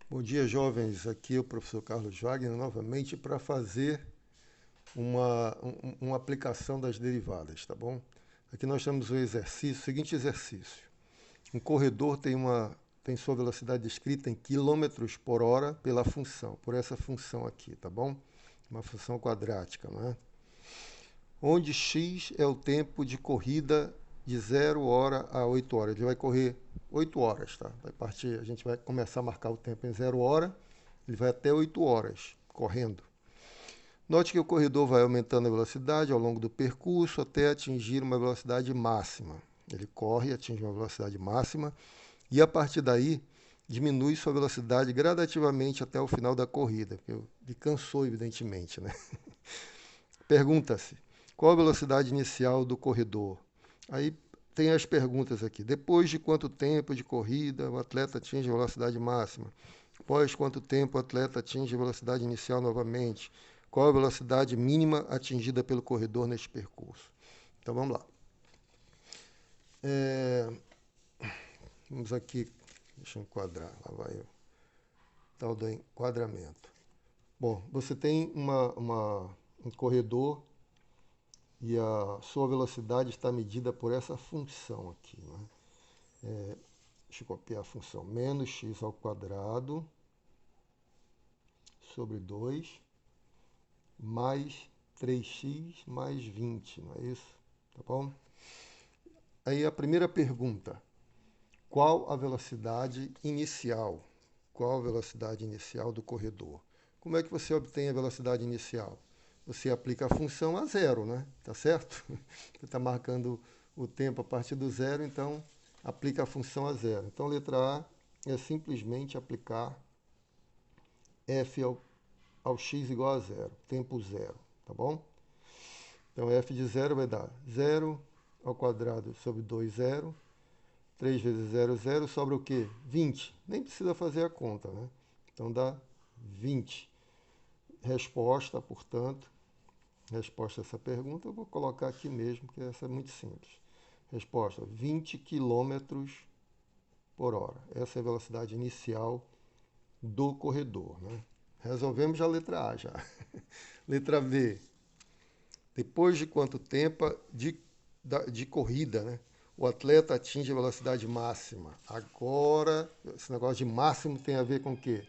Bom dia, jovens. Aqui é o professor Carlos Wagner novamente para fazer uma aplicação das derivadas, tá bom? Aqui nós temos o seguinte exercício. Um corredor tem sua velocidade descrita em quilômetros por hora por essa função aqui, tá bom? Uma função quadrática, não é? Onde x é o tempo de corrida de 0 hora a 8 horas. Ele vai correr 8 horas, tá? A gente vai começar a marcar o tempo em 0 hora, ele vai até 8 horas correndo. Note que o corredor vai aumentando a velocidade ao longo do percurso até atingir uma velocidade máxima. Ele corre, atinge uma velocidade máxima e a partir daí diminui sua velocidade gradativamente até o final da corrida. Ele cansou, evidentemente, né? Pergunta-se, qual a velocidade inicial do corredor? Aí tem as perguntas aqui. Depois de quanto tempo de corrida o atleta atinge a velocidade máxima? Após quanto tempo o atleta atinge a velocidade inicial novamente? Qual a velocidade mínima atingida pelo corredor neste percurso? Então vamos lá. Vamos aqui, deixa eu enquadrar, lá vai o tal do enquadramento. Bom, você tem um corredor e a sua velocidade está medida por essa função aqui, né? Deixa eu copiar a função, menos x ao quadrado sobre 2 mais 3x mais 20, não é isso? Tá bom? Aí a primeira pergunta, qual a velocidade inicial? Qual a velocidade inicial do corredor? Como é que você obtém a velocidade inicial? Você aplica a função a zero, né? Tá certo? Você está marcando o tempo a partir do zero, então aplica a função a zero. Então, letra A é simplesmente aplicar f ao x igual a zero, tempo zero, tá bom? Então, f de zero vai dar 0 ao quadrado sobre 2, 0. 3 vezes 0, 0, sobra o quê? 20. Nem precisa fazer a conta, né? Então, dá 20. Resposta, portanto, resposta a essa pergunta, eu vou colocar aqui mesmo, porque essa é muito simples. Resposta, 20 quilômetros por hora. Essa é a velocidade inicial do corredor, né? Resolvemos já a letra A, já. Letra B. Depois de quanto tempo de corrida, né, o atleta atinge a velocidade máxima? Agora, esse negócio de máximo tem a ver com o quê?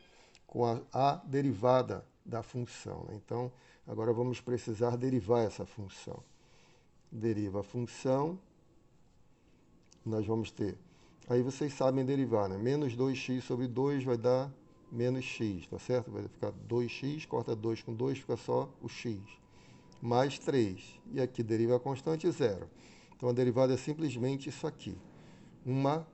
Com a derivada da função, né? Então, agora vamos precisar derivar essa função. Deriva a função, nós vamos ter... Aí vocês sabem derivar, né? Menos 2x sobre 2 vai dar menos x, tá certo? Vai ficar 2x, corta 2 com 2, fica só o x. Mais 3. E aqui deriva a constante zero. Então a derivada é simplesmente isso aqui. Uma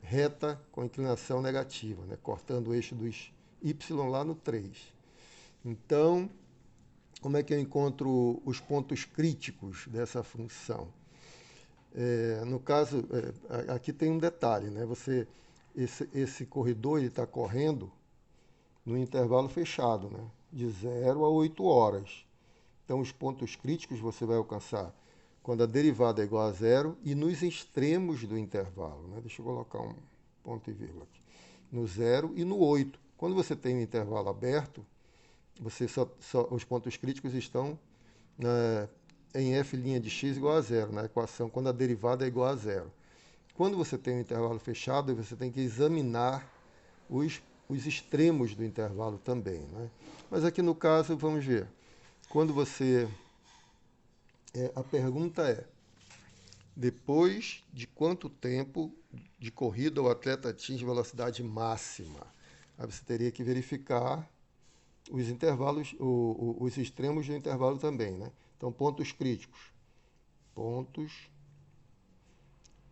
reta com inclinação negativa, né? Cortando o eixo dos y lá no 3. Então, como é que eu encontro os pontos críticos dessa função? No caso, aqui tem um detalhe, né? Esse corredor está correndo no intervalo fechado, né? De 0 a 8 horas. Então, os pontos críticos você vai alcançar quando a derivada é igual a zero e nos extremos do intervalo, né? Deixa eu colocar um ponto e vírgula aqui. No 0 e no 8. Quando você tem um intervalo aberto, os pontos críticos estão em f' de x igual a zero, na equação, quando a derivada é igual a zero. Quando você tem um intervalo fechado, você tem que examinar os extremos do intervalo também, né? Mas aqui no caso, vamos ver. Quando você... a pergunta é, depois de quanto tempo de corrida o atleta atinge velocidade máxima? Aí você teria que verificar os intervalos, os extremos do intervalo também, né? Então, pontos críticos. Pontos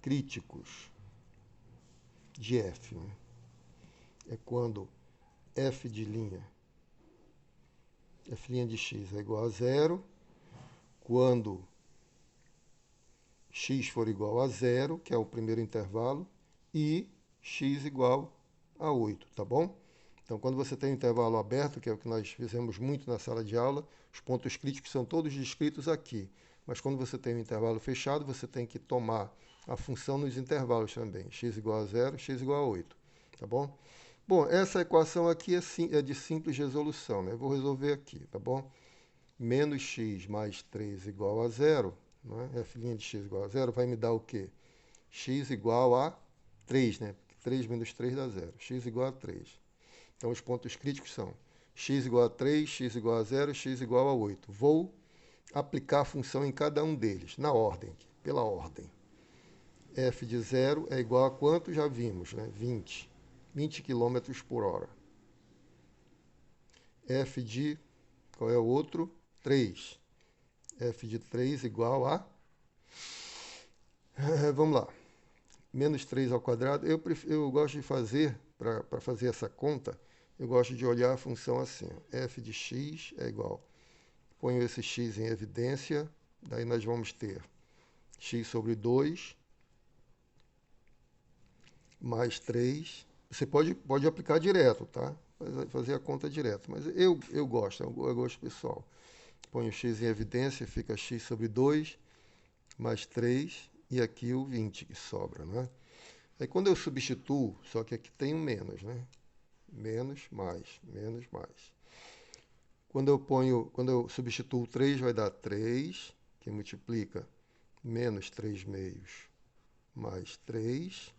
críticos de f, né? É quando f de x é igual a zero, quando x for igual a zero, que é o primeiro intervalo, e x igual a 8, tá bom? Então, quando você tem um intervalo aberto, que é o que nós fizemos muito na sala de aula, os pontos críticos são todos descritos aqui. Mas quando você tem um intervalo fechado, você tem que tomar a função nos intervalos também. X igual a 0, x igual a 8, tá bom? Bom, essa equação aqui é de simples resolução, né? Eu vou resolver aqui, tá bom? Menos x mais 3 igual a zero, né? F' de x igual a zero vai me dar o quê? X igual a 3, né? 3 menos 3 dá zero. X igual a 3. Então, os pontos críticos são x igual a 3, x igual a zero, x igual a 8. Vou aplicar a função em cada um deles, na ordem, pela ordem. F de zero é igual a quanto? Já vimos, né? 20. 20 km por hora. F de, qual é o outro? 3. F de 3 igual a, vamos lá, menos 3 ao quadrado. Eu gosto de fazer, para fazer essa conta, eu gosto de olhar a função assim. F de x é igual. Ponho esse x em evidência, daí nós vamos ter x sobre 2 mais 3. Você pode aplicar direto, tá? Fazer a conta direto, mas eu gosto, é um gosto pessoal. Ponho x em evidência, fica x sobre 2 mais 3 e aqui o 20 que sobra, né? Aí quando eu substituo, só que aqui tem um menos, né? Menos, mais, menos, mais. Quando eu substituo 3, vai dar 3, que multiplica menos 3 meios mais 3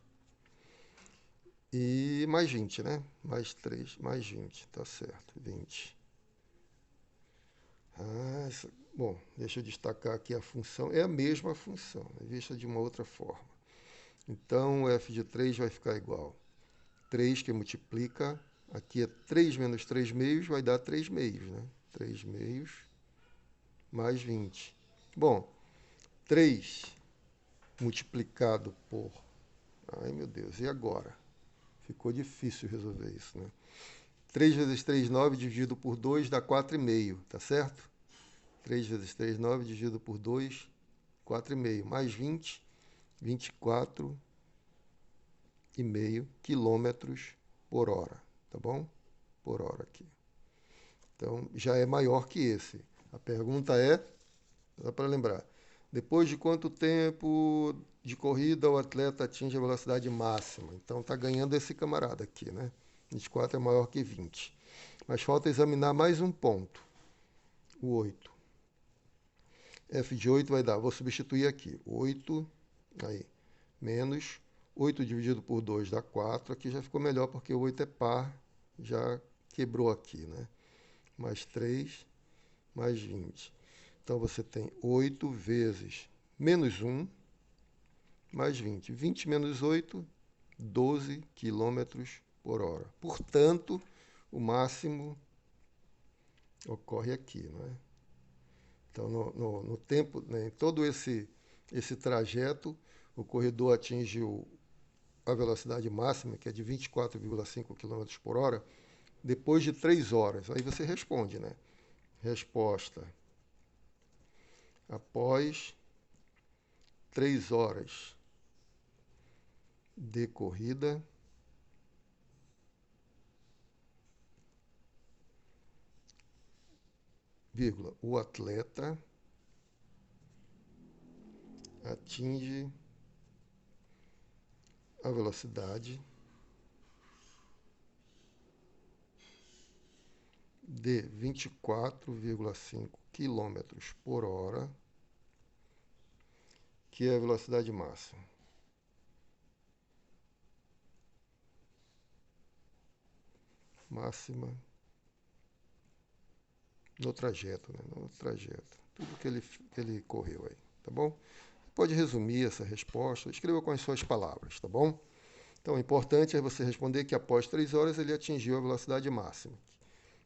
e mais 20, né? Mais 3, mais 20, tá certo, 20. Bom, deixa eu destacar aqui a função, é a mesma função, né? Vista de uma outra forma. Então, o f de 3 vai ficar igual. 3 que multiplica, aqui é 3 menos 3 meios, vai dar 3 meios, né? 3 meios mais 20. Bom, 3 multiplicado por... Ai, meu Deus, e agora? Ficou difícil resolver isso, né? 3 vezes 3, 9, dividido por 2, dá 4,5, tá certo? 3 vezes 3, 9, dividido por 2, 4,5. Mais 20, 24,5 quilômetros por hora, tá bom? Por hora aqui. Então, já é maior que esse. A pergunta é, só para lembrar, depois de quanto tempo de corrida o atleta atinge a velocidade máxima? Então, está ganhando esse camarada aqui, né? 24 é maior que 20. Mas falta examinar mais um ponto, o 8. F de 8 vai dar, vou substituir aqui, 8, aí, menos 8 dividido por 2 dá 4. Aqui já ficou melhor porque o 8 é par, já quebrou aqui, né? Mais 3, mais 20. Então, você tem 8 vezes menos 1, mais 20. 20 menos 8, 12 quilômetros por hora. Portanto, o máximo ocorre aqui, não é? Então, no tempo, né, em todo esse trajeto, o corredor atinge a velocidade máxima, que é de 24,5 km por hora, depois de 3 horas. Aí você responde, né? Resposta: após 3 horas de corrida, vírgula, o atleta atinge a velocidade de 24,5 km por hora, que é a velocidade máxima. Máxima no trajeto, né? No trajeto. Tudo que ele correu aí, tá bom? Pode resumir essa resposta, escreva com as suas palavras, tá bom? Então, o importante é você responder que após 3 horas ele atingiu a velocidade máxima.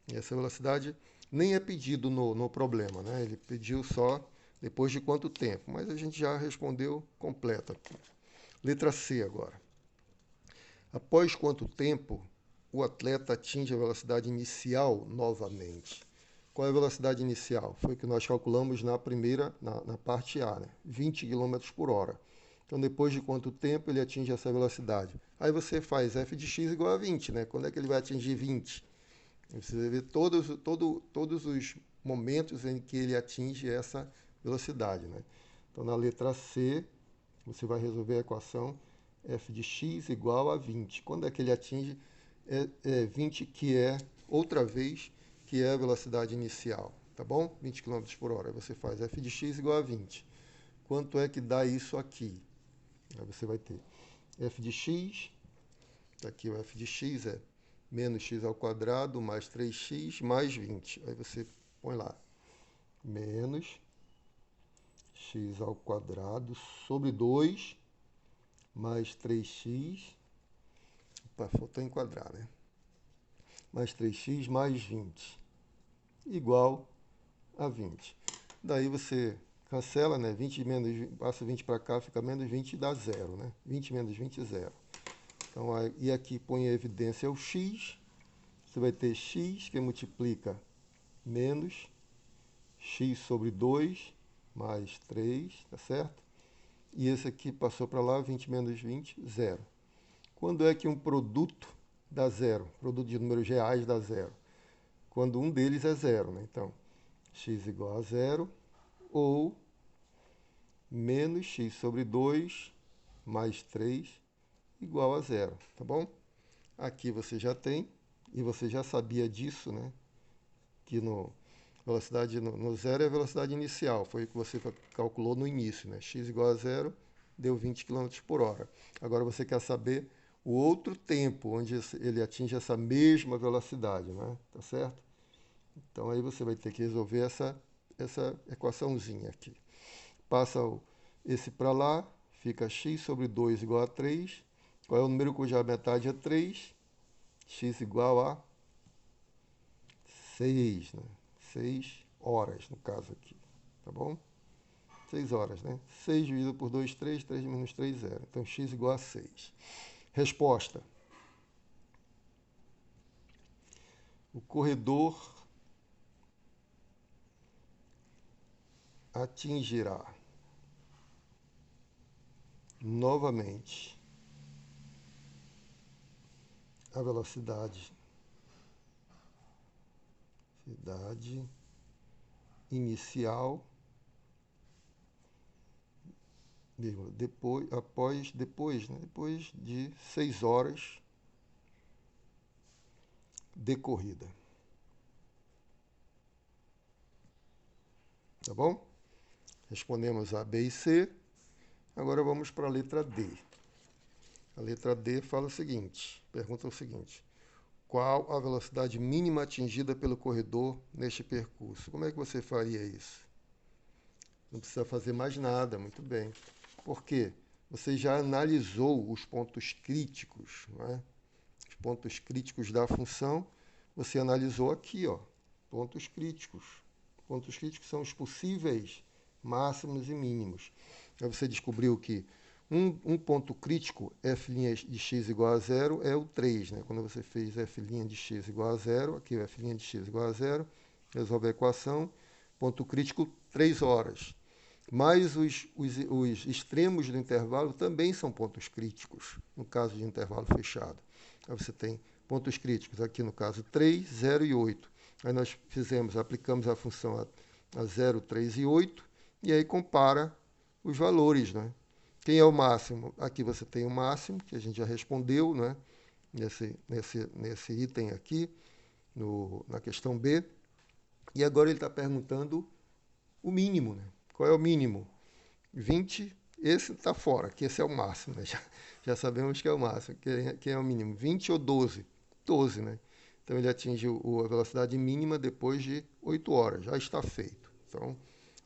E essa velocidade nem é pedido no problema, né? Ele pediu só depois de quanto tempo, mas a gente já respondeu completo aqui. Letra C agora. Após quanto tempo o atleta atinge a velocidade inicial novamente? Qual é a velocidade inicial? Foi o que nós calculamos na primeira, na parte A, né? 20 km por hora. Então, depois de quanto tempo ele atinge essa velocidade? Aí você faz f de x igual a 20, né? Quando é que ele vai atingir 20? Você vai ver todos os momentos em que ele atinge essa velocidade, né? Então, na letra C, você vai resolver a equação f de x igual a 20. Quando é que ele atinge é 20, que é, outra vez, que é a velocidade inicial, tá bom? 20 km por hora. Aí você faz f de x igual a 20. Quanto é que dá isso aqui? Aí você vai ter f de x, aqui o f de x é menos x ao quadrado mais 3x mais 20. Aí você põe lá, menos x ao quadrado sobre 2 mais 3x, opa, faltou enquadrar, né? Mais 3x mais 20, igual a 20. Daí você cancela, né? 20 menos, passa 20 para cá, fica menos 20 e dá zero, né? 20 menos 20, zero. Então, e aqui põe em evidência o x, você vai ter x que multiplica menos x sobre 2 mais 3, tá certo? E esse aqui passou para lá, 20 menos 20, zero. Quando é que um produto dá zero? Produto de números reais dá zero. Quando um deles é zero, né? Então, x igual a zero ou menos x sobre 2 mais 3 igual a zero, tá bom? Aqui você já tem, e você já sabia disso, né? Que velocidade no zero é a velocidade inicial, foi o que você calculou no início, né? X igual a zero deu 20 km por hora. Agora você quer saber o outro tempo onde ele atinge essa mesma velocidade, né? Tá certo? Então aí você vai ter que resolver essa equaçãozinha aqui. Passa esse para lá, fica x sobre 2 igual a 3. Qual é o número cuja metade é 3? X igual a 6, né? 6 horas, no caso aqui, tá bom? 6 horas, né? 6 dividido por 2, 3, 3 menos 3, 0. Então, x igual a 6. Resposta. O corredor atingirá novamente a velocidade inicial depois de 6 horas decorrida. Tá bom? Respondemos A, B e C. Agora vamos para a letra D. A letra D fala o seguinte, pergunta o seguinte: qual a velocidade mínima atingida pelo corredor neste percurso? Como é que você faria isso? Não precisa fazer mais nada, muito bem. Por quê? Você já analisou os pontos críticos, não é? Os pontos críticos da função, você analisou aqui, ó, pontos críticos. Pontos críticos são os possíveis máximos e mínimos. Aí você descobriu que um ponto crítico, f' de x igual a zero, é o 3. Né? Quando você fez f' de x igual a zero, aqui o f' de x igual a zero, resolve a equação, ponto crítico, 3 horas. Mas os extremos do intervalo também são pontos críticos, no caso de intervalo fechado. Aí você tem pontos críticos, aqui no caso 3, 0 e 8. Aí nós aplicamos a função a 0, 3 e 8, e aí compara os valores, né? Quem é o máximo? Aqui você tem o máximo, que a gente já respondeu, né? Nesse item aqui, na questão B. E agora ele está perguntando o mínimo, né? Qual é o mínimo? 20, esse está fora, que esse é o máximo, né? Já sabemos que é o máximo. Quem é o mínimo? 20 ou 12? 12, né? Então ele atinge a velocidade mínima depois de 8 horas. Já está feito. Então,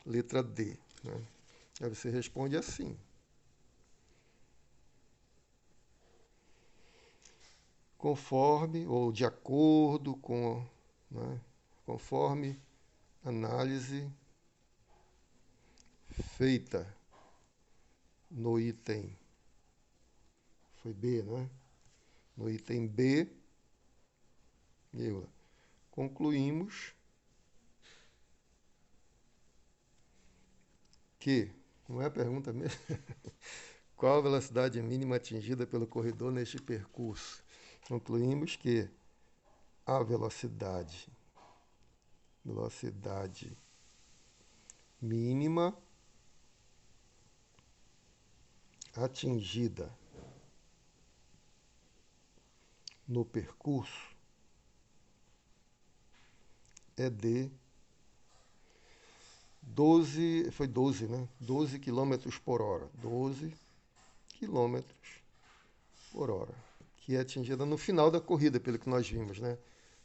letra D. Né? Aí você responde assim. Conforme ou de acordo com, né? Conforme análise feita no item, foi B, né? No item B, concluímos que, não é a pergunta mesmo? Qual a velocidade mínima atingida pelo corredor neste percurso? Concluímos que a velocidade mínima atingida no percurso é de 12, foi 12, né? 12 quilômetros por hora. 12 quilômetros por hora, que é atingida no final da corrida, pelo que nós vimos, né?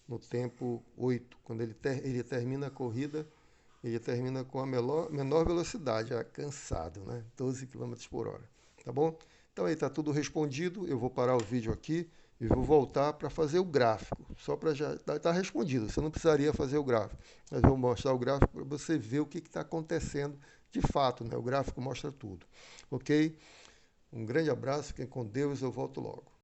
No tempo 8, quando ele termina a corrida, ele termina com a menor velocidade, já cansado, né? 12 quilômetros por hora, tá bom? Então aí está tudo respondido, eu vou parar o vídeo aqui e vou voltar para fazer o gráfico, só para já tá respondido, você não precisaria fazer o gráfico, mas vou mostrar o gráfico para você ver o que está acontecendo de fato, né? O gráfico mostra tudo, ok? Um grande abraço, fiquem com Deus, eu volto logo.